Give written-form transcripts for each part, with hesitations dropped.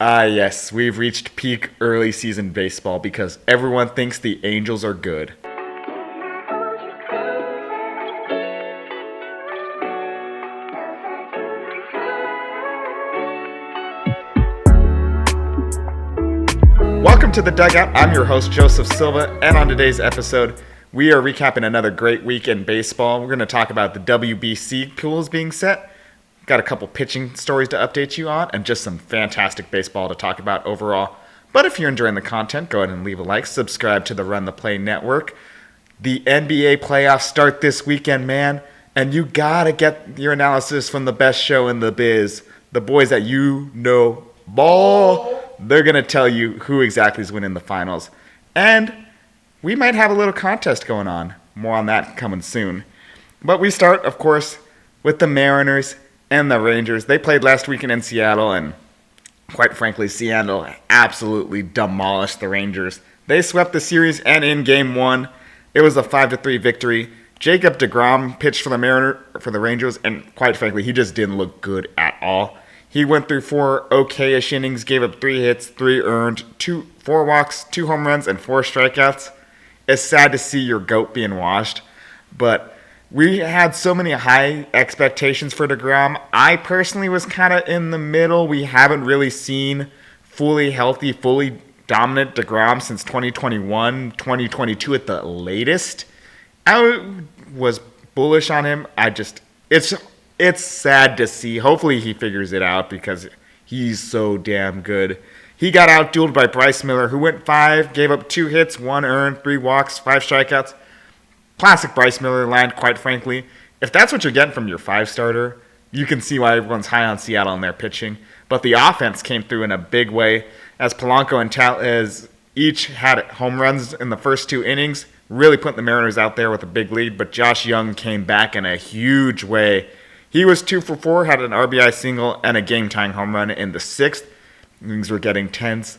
Yes, we've reached peak early season baseball because everyone thinks the Angels are good. Welcome to the Dugout. I'm your host, Joseph Silva, and on today's episode, we are recapping another great week in baseball. We're going to talk about the WBC pools being set. Got a couple pitching stories to update you on, and just some fantastic baseball to talk about overall. But if you're enjoying the content, go ahead and leave a like, subscribe to the Run the Play Network. The NBA playoffs start this weekend, man, and you gotta get your analysis from the best show in the biz. The boys that you know ball. They're gonna tell you who exactly is winning the finals. And we might have a little contest going on. More on that coming soon. But we start, of course, with the Mariners and the Rangers. They played last weekend in Seattle, and quite frankly, Seattle absolutely demolished the Rangers. They swept the series, and in Game 1, it was a 5-3 victory. Jacob deGrom pitched for the Rangers, and quite frankly, he just didn't look good at all. He went through 4 okay-ish innings, gave up 3 hits, 3 earned, 4 walks, 2 home runs, and 4 strikeouts. It's sad to see your GOAT being washed, but we had so many high expectations for deGrom. I personally was kind of in the middle. We haven't really seen fully healthy, fully dominant deGrom since 2021, 2022 at the latest. I was bullish on him. It's sad to see. Hopefully he figures it out because he's so damn good. He got outdueled by Bryce Miller, who went 5, gave up 2 hits, 1 earned, 3 walks, 5 strikeouts. Classic Bryce Miller line, quite frankly. If that's what you're getting from your 5-starter, you can see why everyone's high on Seattle and their pitching. But the offense came through in a big way as Polanco and Tellez each had home runs in the first 2 innings, really putting the Mariners out there with a big lead. But Josh Young came back in a huge way. He was 2 for 4, had an RBI single and a game-tying home run in the 6th. Things were getting tense.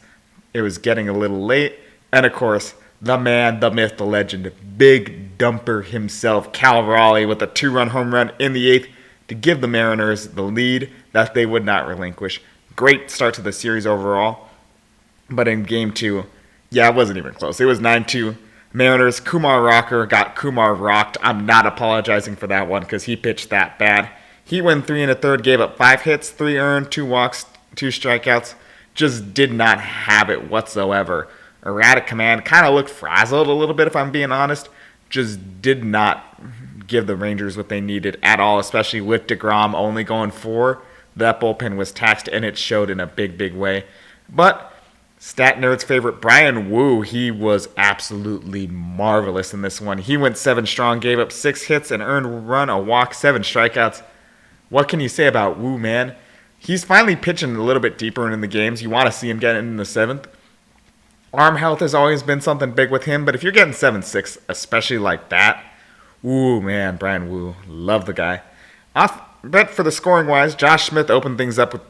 It was getting a little late. And, of course, the man, the myth, the legend, big dumper himself, Cal Raleigh, with a 2-run home run in the 8th to give the Mariners the lead that they would not relinquish. Great start to the series overall. But in Game 2, it wasn't even close. It was 9-2. Mariners, Kumar Rocker got Kumar rocked. I'm not apologizing for that one because he pitched that bad. He went 3 1/3, gave up 5 hits, 3 earned, 2 walks, 2 strikeouts. Just did not have it whatsoever. Erratic command, kind of looked frazzled a little bit if I'm being honest. Just did not give the Rangers what they needed at all, especially with deGrom only going 4. That bullpen was taxed, and it showed in a big, big way. But Stat Nerd's favorite, Brian Wu, he was absolutely marvelous in this one. He went 7 strong, gave up 6 hits, an earned run, a walk, 7 strikeouts. What can you say about Wu, man? He's finally pitching a little bit deeper in the games. You want to see him get in the 7th. Arm health has always been something big with him, but if you're getting 7-6, especially like that, ooh, man, Brian Wu, love the guy. But for the scoring-wise, Josh Smith opened things up with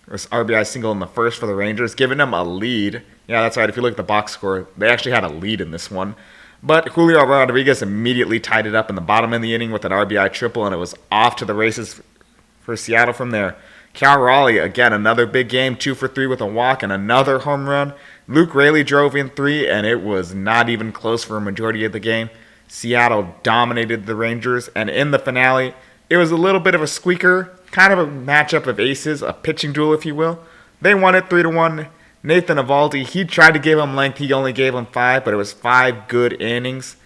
this RBI single in the 1st for the Rangers, giving them a lead. Yeah, that's right. If you look at the box score, they actually had a lead in this one. But Julio Rodriguez immediately tied it up in the bottom of the inning with an RBI triple, and it was off to the races for Seattle from there. Cal Raleigh, again, another big game, 2 for 3 with a walk and another home run. Luke Raley drove in 3, and it was not even close for a majority of the game. Seattle dominated the Rangers, and in the finale, it was a little bit of a squeaker, kind of a matchup of aces, a pitching duel, if you will. They won it 3-1. Nathan Eovaldi, he tried to give him length. He only gave him 5, but it was 5 good innings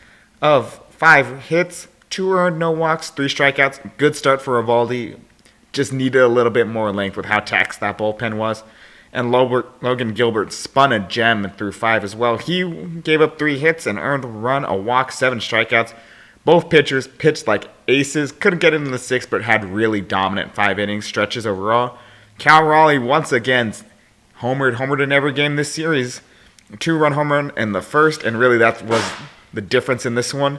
of 5 hits, 2 earned, no walks, 3 strikeouts. Good start for Eovaldi. Just needed a little bit more length with how taxed that bullpen was. And Logan Gilbert spun a gem through 5 as well. He gave up 3 hits, an earned run, a walk, 7 strikeouts. Both pitchers pitched like aces. Couldn't get into the 6th, but had really dominant 5-inning stretches overall. Cal Raleigh once again homered in every game this series. 2-run home run in the 1st, and really that was the difference in this one.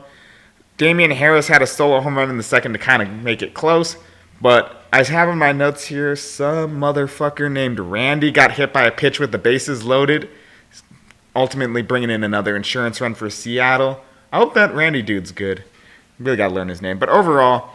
Damian Harris had a solo home run in the 2nd to kind of make it close. But I have in my notes here, some motherfucker named Randy got hit by a pitch with the bases loaded, ultimately bringing in another insurance run for Seattle. I hope that Randy dude's good. Really got to learn his name. But overall,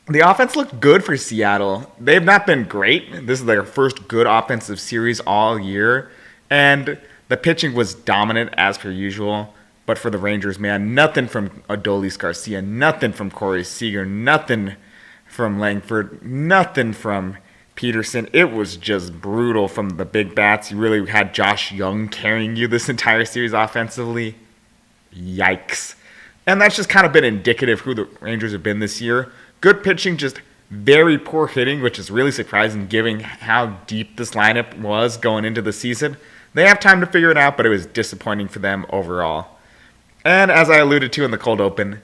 The offense looked good for Seattle. They've not been great. This is their first good offensive series all year. And the pitching was dominant as per usual. But for the Rangers, man, nothing from Adolis Garcia, nothing from Corey Seager, nothing from Langford, nothing from Peterson. It was just brutal from the big bats. You really had Josh Young carrying you this entire series offensively. Yikes. And that's just kind of been indicative of who the Rangers have been this year. Good pitching, just very poor hitting, which is really surprising given how deep this lineup was going into the season. They have time to figure it out, but it was disappointing for them overall. And as I alluded to in the cold open,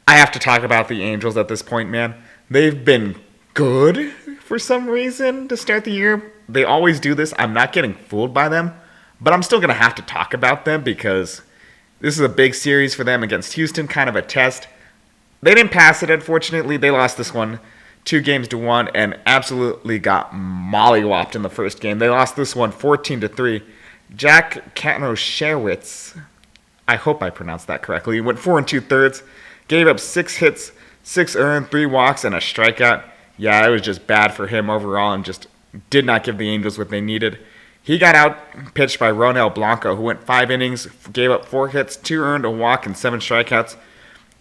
I have to talk about the Angels at this point, man. They've been good for some reason to start the year. They always do this. I'm not getting fooled by them, but I'm still going to have to talk about them because this is a big series for them against Houston, kind of a test. They didn't pass it, unfortunately. They lost this one 2-1 and absolutely got mollywopped in the first game. They lost this one 14-3. Jack Kanoshewicz, I hope I pronounced that correctly, went 4 2/3, gave up 6 hits, 6 earned, 3 walks, and a strikeout. Yeah, it was just bad for him overall and just did not give the Angels what they needed. He got out pitched by Ronel Blanco, who went 5 innings, gave up 4 hits, 2 earned, a walk, and 7 strikeouts.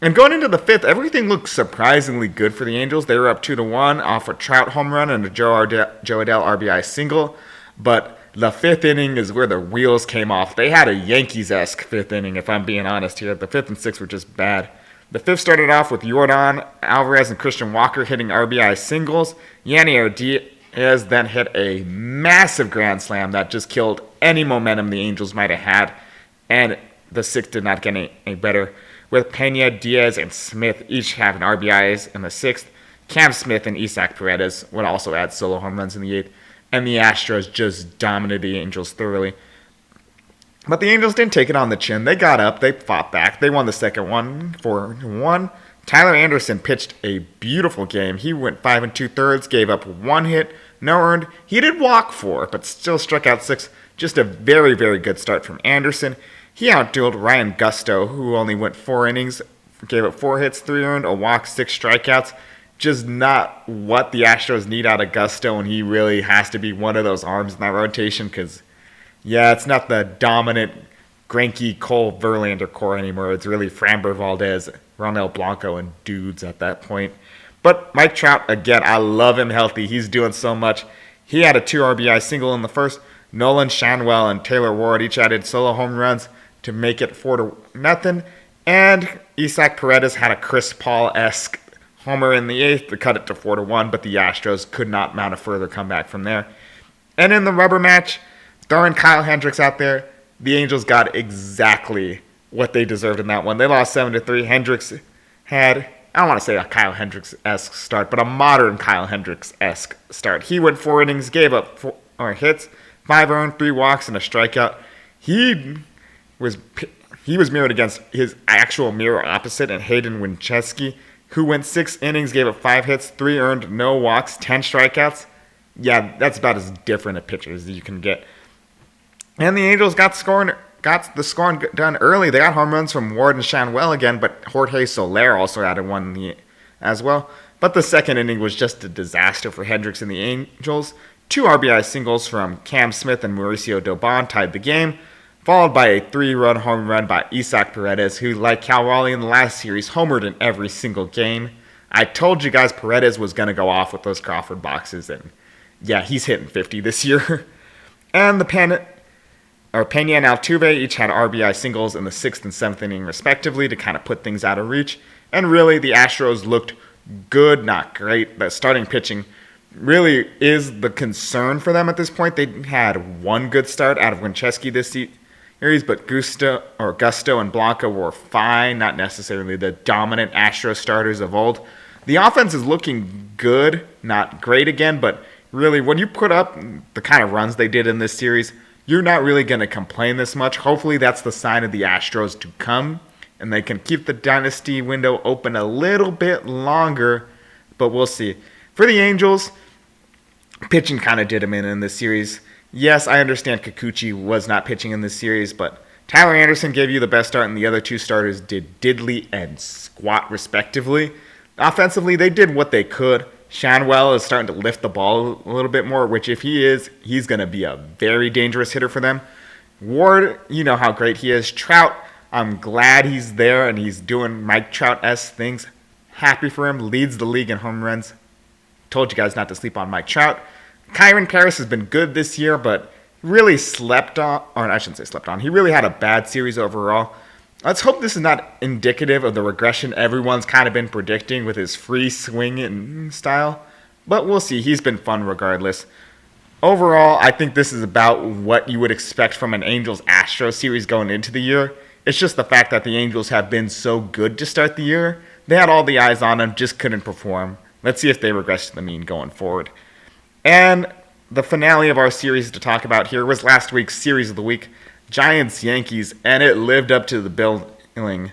And going into the 5th, everything looked surprisingly good for the Angels. They were up 2-1 off a Trout home run and a Joe Adell RBI single. But the 5th inning is where the wheels came off. They had a Yankees-esque 5th inning, if I'm being honest here. The 5th and 6th were just bad. The 5th started off with Yordan Alvarez and Christian Walker hitting RBI singles. Yanier Diaz then hit a massive grand slam that just killed any momentum the Angels might have had. And the 6th did not get any better, with Pena, Diaz, and Smith each having RBIs in the 6th. Cam Smith and Isaac Paredes would also add solo home runs in the 8th. And the Astros just dominated the Angels thoroughly. But the Angels didn't take it on the chin. They got up. They fought back. They won the second one 4-1. Tyler Anderson pitched a beautiful game. He went 5 2/3, gave up 1 hit, no earned. He did walk 4, but still struck out 6. Just a very, very good start from Anderson. He outdueled Ryan Gusto, who only went 4 innings, gave up 4 hits, 3 earned, a walk, 6 strikeouts. Just not what the Astros need out of Gusto, and he really has to be one of those arms in that rotation because, yeah, it's not the dominant Greinke, Cole, Verlander core anymore. It's really Framber Valdez, Ronel Blanco, and dudes at that point. But Mike Trout, again, I love him healthy. He's doing so much. He had a 2 RBI single in the first. Nolan Shanwell and Taylor Ward each added solo home runs to make it 4-0. And Isaac Paredes had a Chris Paul-esque homer in the 8th to cut it to 4-1, but the Astros could not mount a further comeback from there. And in the rubber match, throwing Kyle Hendricks out there, the Angels got exactly what they deserved in that one. They lost 7-3. Hendricks had, I don't want to say a Kyle Hendricks-esque start, but a modern Kyle Hendricks-esque start. He went 4 innings, gave up 4 hits, 5 earned, 3 walks, and a strikeout. He was mirrored against his actual mirror opposite in Hayden Winchesky, who went 6 innings, gave up 5 hits, 3 earned, no walks, 10 strikeouts. Yeah, that's about as different a pitcher as you can get. And the Angels got the scoring done early. They got home runs from Ward and Shanwell again, but Jorge Soler also added one as well. But the second inning was just a disaster for Hendricks and the Angels. 2 RBI singles from Cam Smith and Mauricio Dobon tied the game, followed by a 3-run home run by Isaac Paredes, who, like Cal Raleigh in the last series, homered in every single game. I told you guys Paredes was going to go off with those Crawford boxes, and yeah, he's hitting 50 this year. And the Pena and Altuve each had RBI singles in the 6th and 7th inning, respectively, to kind of put things out of reach. And really, the Astros looked good, not great. The starting pitching really is the concern for them at this point. They had one good start out of Winchesky this series, but Gusto and Blanco were fine, not necessarily the dominant Astro starters of old. The offense is looking good, not great again, but really, when you put up the kind of runs they did in this series, you're not really going to complain this much. Hopefully that's the sign of the Astros to come, and they can keep the dynasty window open a little bit longer, but we'll see. For the Angels, pitching kind of did them in this series. Yes, I understand Kikuchi was not pitching in this series, but Tyler Anderson gave you the best start, and the other 2 starters did diddly and squat respectively. Offensively, they did what they could. Shanwell is starting to lift the ball a little bit more, which if he is, he's going to be a very dangerous hitter for them. Ward, you know how great he is. Trout, I'm glad he's there and he's doing Mike Trout-esque things. Happy for him. Leads the league in home runs. Told you guys not to sleep on Mike Trout. Kyron Paris has been good this year, but really slept on, or I shouldn't say slept on. He really had a bad series overall. Let's hope this is not indicative of the regression everyone's kind of been predicting with his free swing and style. But we'll see. He's been fun regardless. Overall, I think this is about what you would expect from an Angels-Astros series going into the year. It's just the fact that the Angels have been so good to start the year. They had all the eyes on them, just couldn't perform. Let's see if they regress to the mean going forward. And the finale of our series to talk about here was last week's Series of the Week, Giants-Yankees, and it lived up to the billing.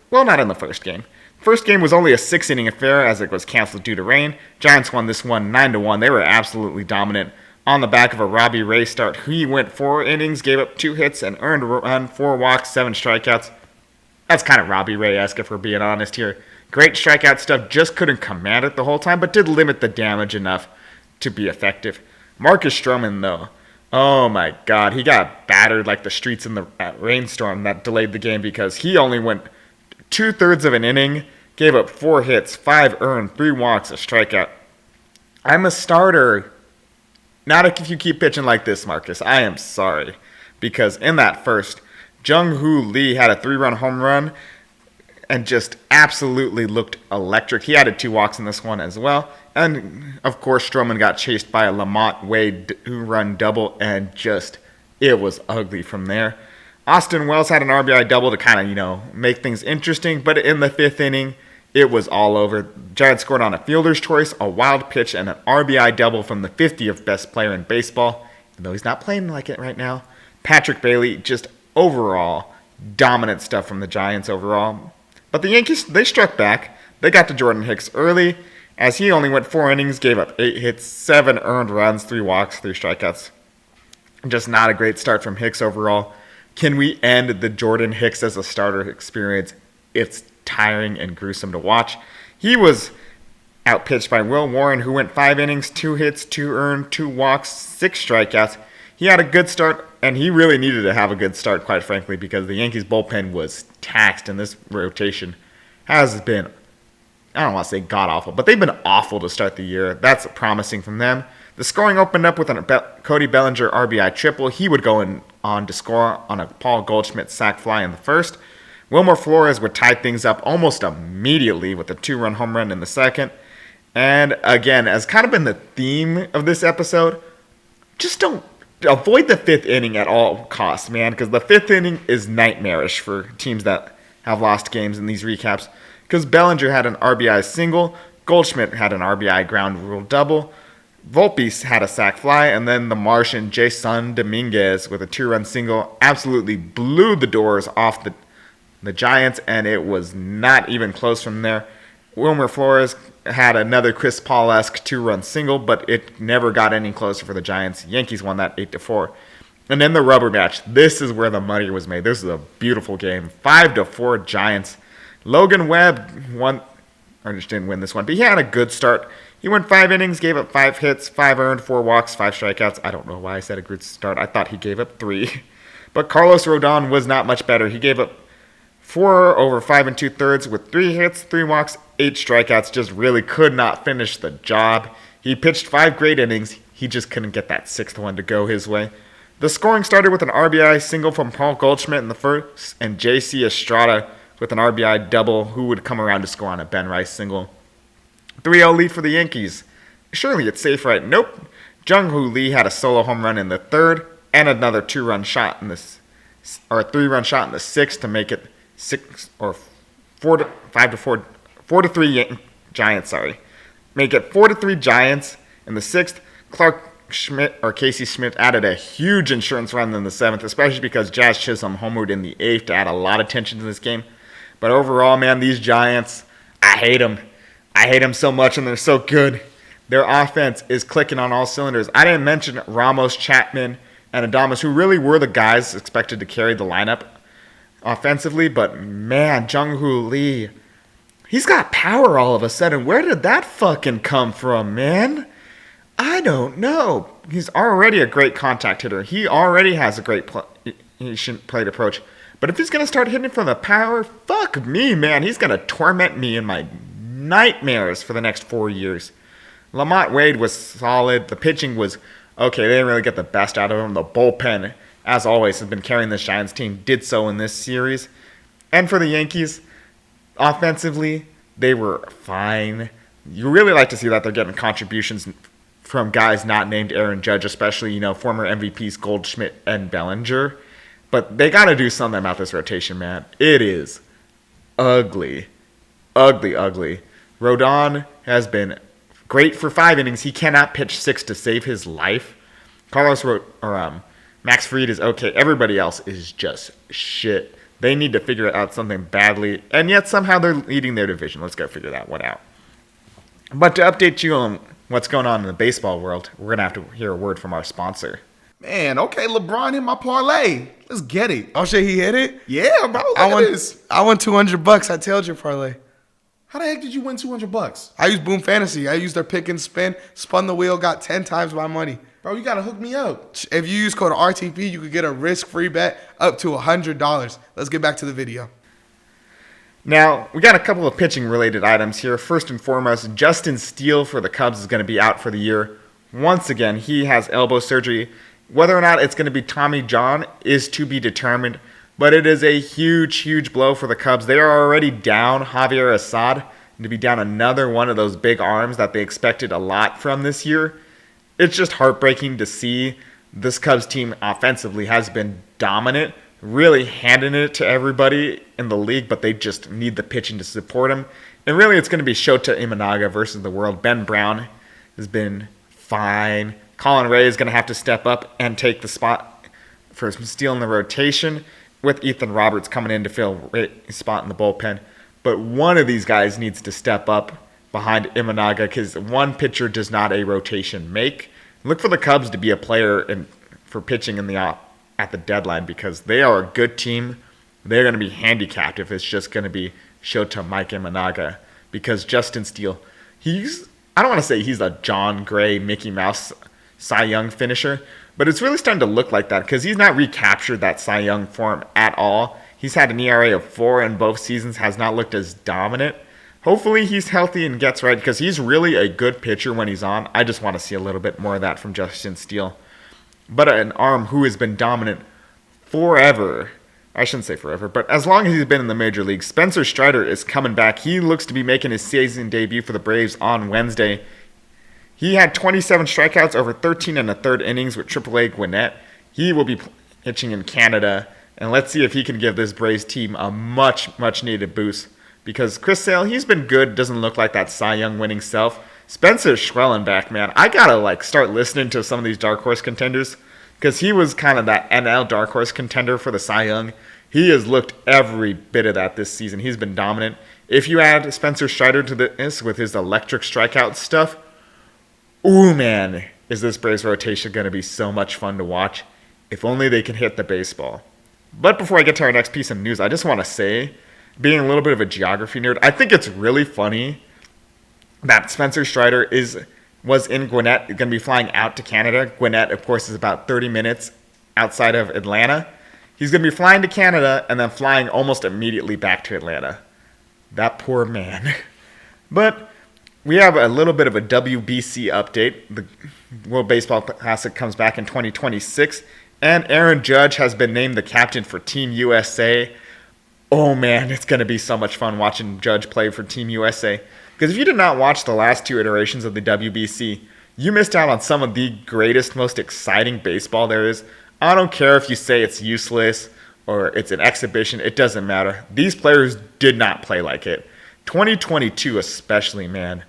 Well, not in the first game. First game was only a 6-inning affair as it was canceled due to rain. Giants won this one 9-1. They were absolutely dominant on the back of a Robbie Ray start. He went 4 innings, gave up 2 hits, and earned a run, 4 walks, 7 strikeouts. That's kind of Robbie Ray-esque if we're being honest here. Great strikeout stuff, just couldn't command it the whole time, but did limit the damage enough to be effective. Marcus Stroman, though, oh my God, he got battered like the streets in the rainstorm that delayed the game because he only went 2/3 of an inning, gave up 4 hits, 5 earned, 3 walks, a strikeout. I'm a starter. Not if you keep pitching like this, Marcus. I am sorry. Because in that first, Jung-Hoo Lee had a 3-run home run and just absolutely looked electric. He added 2 walks in this one as well. And, of course, Stroman got chased by a Lamont Wade 2-run double, and just, it was ugly from there. Austin Wells had an RBI double to kind of, make things interesting, but in the 5th inning, it was all over. Giants scored on a fielder's choice, a wild pitch, and an RBI double from the 50th best player in baseball, even though he's not playing like it right now. Patrick Bailey, just overall, dominant stuff from the Giants overall. But the Yankees, they struck back. They got to Jordan Hicks early, as he only went 4 innings, gave up 8 hits, 7 earned runs, 3 walks, 3 strikeouts. Just not a great start from Hicks overall. Can we end the Jordan Hicks as a starter experience? It's tiring and gruesome to watch. He was outpitched by Will Warren, who went 5 innings, 2 hits, 2 earned, 2 walks, 6 strikeouts. He had a good start, and he really needed to have a good start, quite frankly, because the Yankees bullpen was taxed, and this rotation has been, I don't want to say god-awful, but they've been awful to start the year. That's promising from them. The scoring opened up with a Cody Bellinger RBI triple. He would go on to score on a Paul Goldschmidt sac fly in the first. Wilmer Flores would tie things up almost immediately with a 2-run home run in the second. And again, as kind of been the theme of this episode, just don't avoid the 5th inning at all costs, man, because the 5th inning is nightmarish for teams that have lost games in these recaps. Because Bellinger had an RBI single, Goldschmidt had an RBI ground rule double, Volpe had a sac fly, and then the Martian Jason Dominguez with a 2-run single absolutely blew the doors off the Giants, and it was not even close from there. Wilmer Flores had another Chris Paul-esque 2-run single, but it never got any closer for the Giants. Yankees won that 8-4. And then the rubber match. This is where the money was made. This is a beautiful game. 5-4 Giants. Logan Webb won, or just didn't win this one, but he had a good start. He went 5 innings, gave up 5 hits, 5 earned, 4 walks, 5 strikeouts. I don't know why I said a good start. I thought he gave up 3. But Carlos Rodon was not much better. He gave up 4 over 5 2/3 with 3 hits, 3 walks, 8 strikeouts. Just really could not finish the job. He pitched 5 great innings. He just couldn't get that 6th one to go his way. The scoring started with an RBI single from Paul Goldschmidt in the first, and J.C. Estrada with an RBI double, who would come around to score on a Ben Rice single. 3-0 lead for the Yankees. Surely it's safe, right? Nope. Jung-Hoo Lee had a solo home run in the 3rd and another 2-run shot in this, or a 3-run shot in the 6th to make it 4-3 Giants. Make it 4-3 Giants in the 6th. Clark Schmidt or Casey Schmidt added a huge insurance run in the 7th, especially because Jazz Chisholm homered in the 8th to add a lot of tension to this game. But overall, man, these Giants, I hate them. I hate them so much, and they're so good. Their offense is clicking on all cylinders. I didn't mention Ramos, Chapman, and Adames, who really were the guys expected to carry the lineup offensively. But, man, Jung-Hoo Lee, He's got power all of a sudden. Where did that fucking come from, man? I don't know. He's already a great contact hitter. He already has a great plate approach. But if he's going to start hitting from the power, fuck me, man. He's going to torment me in my nightmares for the next 4 years. Lamont Wade was solid. The pitching was okay. They didn't really get the best out of him. The bullpen, as always, has been carrying the Giants team. Did so in this series. And for the Yankees, offensively, they were fine. You really like to see that they're getting contributions from guys not named Aaron Judge, especially, former MVPs Goldschmidt and Bellinger. But they got to do something about this rotation, man. It is ugly. Ugly, ugly. Rodon has been great for 5 innings. He cannot pitch 6 to save his life. Max Fried is okay. Everybody else is just shit. They need to figure out something badly, and yet somehow they're leading their division. Let's go figure that one out. But to update you on what's going on in the baseball world, we're going to have to hear a word from our sponsor. Man, okay, LeBron hit my parlay. Let's get it. Oh, shit, he hit it? Yeah, bro, look at this. I won $200. I tailed your parlay. How the heck did you win $200? I used Boom Fantasy. I used their pick and spin, spun the wheel, got 10 times my money. Bro, you got to hook me up. If you use code RTP, you could get a risk-free bet up to $100. Let's get back to the video. Now, we got a couple of pitching-related items here. First and foremost, Justin Steele for the Cubs is going to be out for the year. Once again, he has elbow surgery. Whether or not it's going to be Tommy John is to be determined, but it is a huge, huge blow for the Cubs. They are already down Javier Assad, and to be down another one of those big arms that they expected a lot from this year. It's just heartbreaking to see. This Cubs team offensively has been dominant, really handing it to everybody in the league, but they just need the pitching to support them. And really, it's going to be Shota Imanaga versus the world. Ben Brown has been fine. Colin Ray is going to have to step up and take the spot for Steele in the rotation, with Ethan Roberts coming in to fill a spot in the bullpen. But one of these guys needs to step up behind Imanaga, because one pitcher does not a rotation make. Look for the Cubs to be a player for pitching at the deadline, because they are a good team. They're going to be handicapped if it's just going to be Shota Mike Imanaga, because Justin Steele, I don't want to say he's a John Gray, Mickey Mouse Cy Young finisher, but it's really starting to look like that, because he's not recaptured that Cy Young form at all. He's had an ERA of 4 in both seasons, has not looked as dominant. Hopefully he's healthy and gets right, because he's really a good pitcher when he's on. I just want to see a little bit more of that from Justin Steele. But an arm who has been dominant forever. I shouldn't say forever, but as long as he's been in the major leagues. Spencer Strider is coming back. He looks to be making his season debut for the Braves on Wednesday. He had 27 strikeouts over 13 1/3 innings with AAA Gwinnett. He will be pitching in Canada, and let's see if he can give this Braves team a much, much needed boost. Because Chris Sale, he's been good, doesn't look like that Cy Young winning self. Spencer's Schwellenbach, man. I gotta start listening to some of these dark horse contenders, because he was kind of that NL dark horse contender for the Cy Young. He has looked every bit of that this season. He's been dominant. If you add Spencer Strider to this with his electric strikeout stuff, ooh, man, is this Braves rotation going to be so much fun to watch. If only they can hit the baseball. But before I get to our next piece of news, I just want to say, being a little bit of a geography nerd, I think it's really funny that Spencer Strider was in Gwinnett, going to be flying out to Canada. Gwinnett, of course, is about 30 minutes outside of Atlanta. He's going to be flying to Canada and then flying almost immediately back to Atlanta. That poor man. But we have a little bit of a WBC update. The World Baseball Classic comes back in 2026, and Aaron Judge has been named the captain for Team USA. Oh man, it's going to be so much fun watching Judge play for Team USA. Because if you did not watch the last 2 iterations of the WBC, you missed out on some of the greatest, most exciting baseball there is. I don't care if you say it's useless or it's an exhibition. It doesn't matter. These players did not play like it. 2022 especially, man.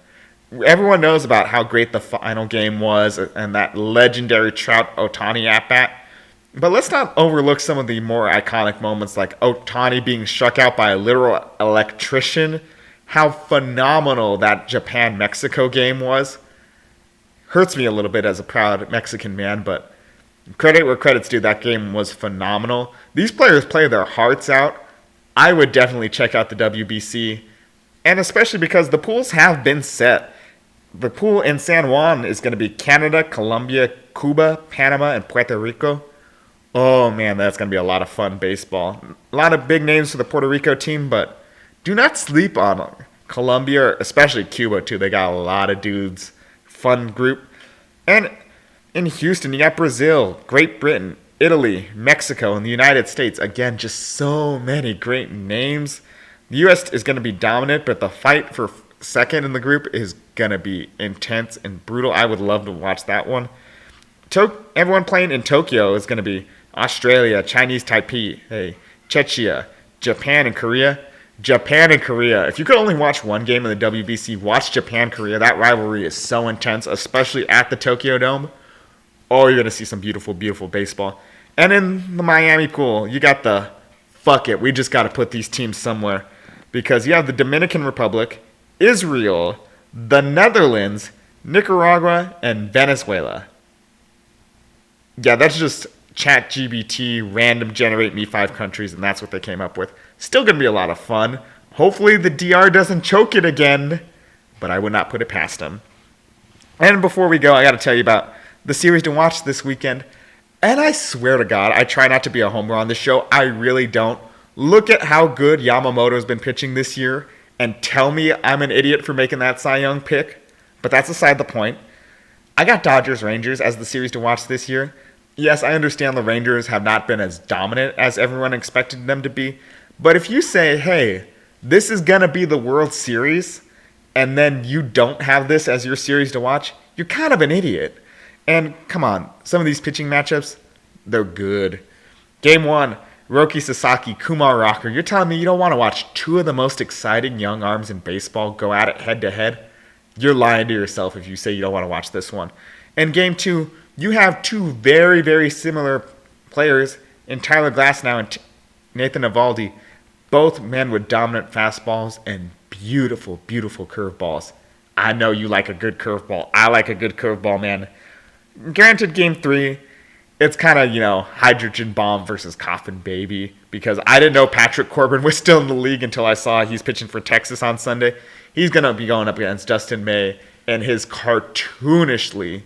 Everyone knows about how great the final game was and that legendary Trout Ohtani at-bat. But let's not overlook some of the more iconic moments, like Ohtani being struck out by a literal electrician. How phenomenal that Japan-Mexico game was. Hurts me a little bit as a proud Mexican man, but credit where credit's due, that game was phenomenal. These players play their hearts out. I would definitely check out the WBC. And especially because the pools have been set. The pool in San Juan is going to be Canada, Colombia, Cuba, Panama, and Puerto Rico. Oh man, that's going to be a lot of fun baseball. A lot of big names for the Puerto Rico team, but do not sleep on Colombia, especially Cuba too. They got a lot of dudes. Fun group. And in Houston, you got Brazil, Great Britain, Italy, Mexico, and the United States. Again, just so many great names. The U.S. is going to be dominant, but the fight for second in the group is going to be intense and brutal. I would love to watch that one. Everyone playing in Tokyo is going to be Australia, Chinese Taipei, Czechia, Japan, and Korea. Japan and Korea. If you could only watch one game in the WBC, watch Japan-Korea. That rivalry is so intense, especially at the Tokyo Dome. Oh, you're going to see some beautiful, beautiful baseball. And in the Miami pool, you got the fuck it. We just got to put these teams somewhere. Because you have the Dominican Republic, Israel, the Netherlands, Nicaragua, and Venezuela. Yeah, that's just ChatGPT, random generate me 5 countries, and that's what they came up with. Still going to be a lot of fun. Hopefully the DR doesn't choke it again, but I would not put it past them. And before we go, I got to tell you about the series to watch this weekend. And I swear to God, I try not to be a homer on this show. I really don't. Look at how good Yamamoto's been pitching this year and tell me I'm an idiot for making that Cy Young pick. But that's aside the point. I got Dodgers-Rangers as the series to watch this year. Yes, I understand the Rangers have not been as dominant as everyone expected them to be. But if you say, hey, this is going to be the World Series, and then you don't have this as your series to watch, you're kind of an idiot. And come on, some of these pitching matchups, they're good. Game 1, Roki Sasaki, Kumar Rocker. You're telling me you don't want to watch 2 of the most exciting young arms in baseball go at it head-to-head? You're lying to yourself if you say you don't want to watch this one. And Game 2, you have 2 very, very similar players in Tyler Glasnow and Nathan Eovaldi. Both men with dominant fastballs and beautiful, beautiful curveballs. I know you like a good curveball. I like a good curveball, man. Granted, Game 3, it's kind of, hydrogen bomb versus coffin baby, because I didn't know Patrick Corbin was still in the league until I saw he's pitching for Texas on Sunday. He's going to be going up against Dustin May and his cartoonishly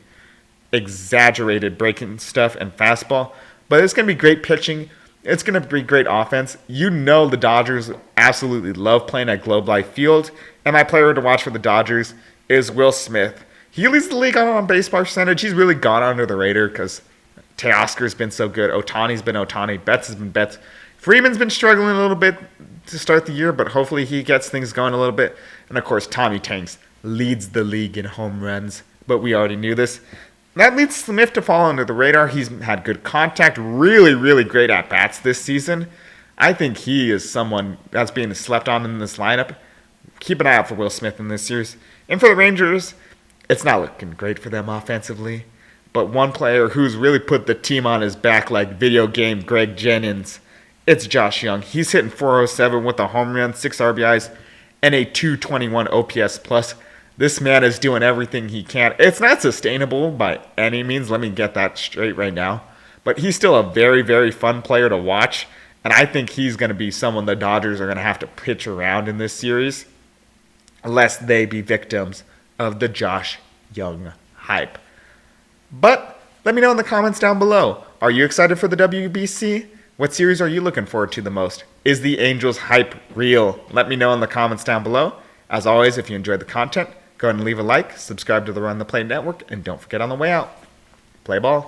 exaggerated breaking stuff and fastball. But it's going to be great pitching. It's going to be great offense. You know the Dodgers absolutely love playing at Globe Life Field. And my player to watch for the Dodgers is Will Smith. He leads the league on base percentage. He's really gone under the radar because Teoscar's been so good. Otani's been Otani. Betts has been Betts. Freeman's been struggling a little bit to start the year, but hopefully he gets things going a little bit. And, of course, Tommy Tanks leads the league in home runs, but we already knew this. That leads Smith to fall under the radar. He's had good contact, really, really great at-bats this season. I think he is someone that's being slept on in this lineup. Keep an eye out for Will Smith in this series. And for the Rangers, it's not looking great for them offensively. But one player who's really put the team on his back like video game Greg Jennings, it's Josh Young. He's hitting .407 with a home run, 6 RBIs, and a .221 OPS plus. This man is doing everything he can. It's not sustainable by any means. Let me get that straight right now. But he's still a very, very fun player to watch. And I think he's going to be someone the Dodgers are going to have to pitch around in this series, lest they be victims of the Josh Young hype. But let me know in the comments down below. Are you excited for the WBC? What series are you looking forward to the most? Is the Angels hype real? Let me know in the comments down below. As always, if you enjoyed the content, go ahead and leave a like, subscribe to the Run the Play Network, and don't forget on the way out, play ball.